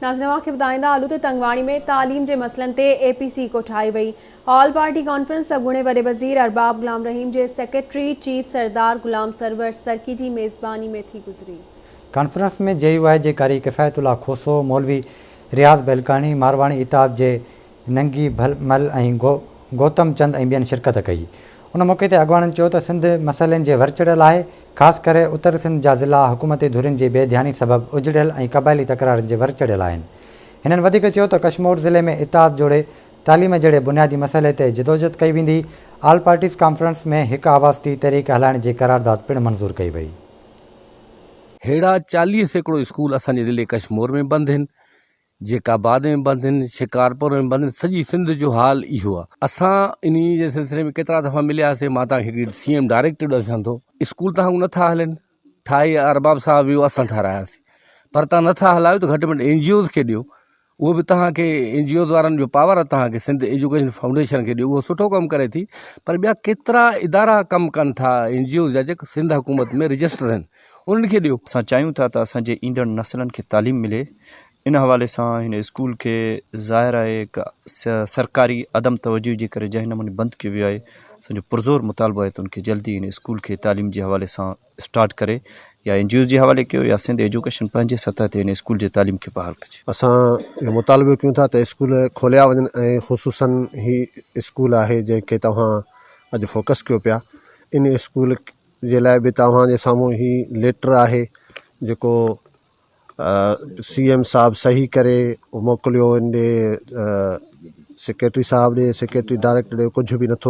नाज़िनवा खे ॿुधाईंदा आलू ते तंगवाणी में तालीम जे मसइलनि ते APC कोठाई वई। ऑल पार्टी कॉन्फ्रेंस अॻूणे वॾे वज़ीर अरबाब गुलाम रहीम जे सेक्रेटरी चीफ सरदार गुलाम सरवर सरकी जी मेज़बानी में थी गुज़री। कॉन्फ्रेंस में JUI जे कारी किफ़ायतुल्ला खोसो, मौलवी रियाज़ बेलकानी, मारवाणी इताब जे नंगी भलमल ऐं गौतम चंद ऐं ॿियनि शिरकत कई। उन मौक़े ते अॻवाननि चयो त सिंध मसइलनि जे वरचड़ियल आहे, ख़ासि करे उत्तर सिंध जा ज़िला हुकूमती धुरियुनि जी बेध्यानी सबबि उजड़ियल ऐं क़बाइली तकरारनि जे वरचड़ियल आहिनि। हिननि वधीक चयो त कश्मीर ज़िले में इताद जोड़े तालीम जहिड़े बुनियादी मसइले ते जिदोजहद कई वेंदी। ऑल पार्टीज़ कॉन्फ्रेंस में हिकु आवाज़ती तहरीक हलाइण जी करारदाद पिणु मंज़ूर कई वई। हेड़ा 40 सैकड़ो स्कूल असांजे ज़िले कश्मीर में बंदि आहिनि, जेकाबाद में बंदि आहिनि, शिकारपुर में बंदि आहिनि। सॼी सिंध जो हाल इहो आहे। असां इन जे सिलसिले में केतिरा दफ़ा मिलियासीं। मां तव्हांखे हिकिड़ी CM डायरेक्टिव ॾिसां थो, स्कूल तव्हां नथा हलनि, ठाहे अरबाब साहब वियो, असां ठारायासीं, पर तव्हां नथा हलायो त घटि में घटि NGOs खे ॾियो। उहो बि तव्हांखे NGOs वारनि जो पावर आहे, तव्हांखे सिंध एजुकेशन फाउंडेशन खे ॾियो, उहो सुठो कमु करे थी। पर ॿिया केतिरा इदारा कमु कनि था NGOs जा, जेके सिंध हुकूमत में रजिस्टर आहिनि, उन्हनि खे ॾियो। असां चाहियूं था त असांजे ईंदड़ नसलनि खे तालीम मिले। इन हवाले सां हिन स्कूल खे ज़ाहिर आहे हिकु सरकारी अदम तवजो जे करे जंहिं नमूने बंदि कयो वियो आहे, असांजो पुरज़ोर मुतालबो आहे त उनखे जल्दी हिन स्कूल खे तालीम जे हवाले सां स्टार्ट करे, या NGOs जे हवाले कयो या सिंध एजुकेशन पंहिंजे सतह ते हिन स्कूल जे तालीम खे बहाल कजे। असां इहो मुतालबो कयूं था त स्कूल खोलिया वञनि ऐं ख़ुसूसन ही स्कूल आहे जंहिंखे तव्हां अॼु फोकस कयो पिया। इन स्कूल जे लाइ बि तव्हांजे साम्हूं ही लेटर आहे जेको CM साहब सही करे मोकिलियो। इन ॾे सेक्रेटरी साहब ॾे, सेक्रेटरी डायरेक्टर ॾे कुझु बि नथो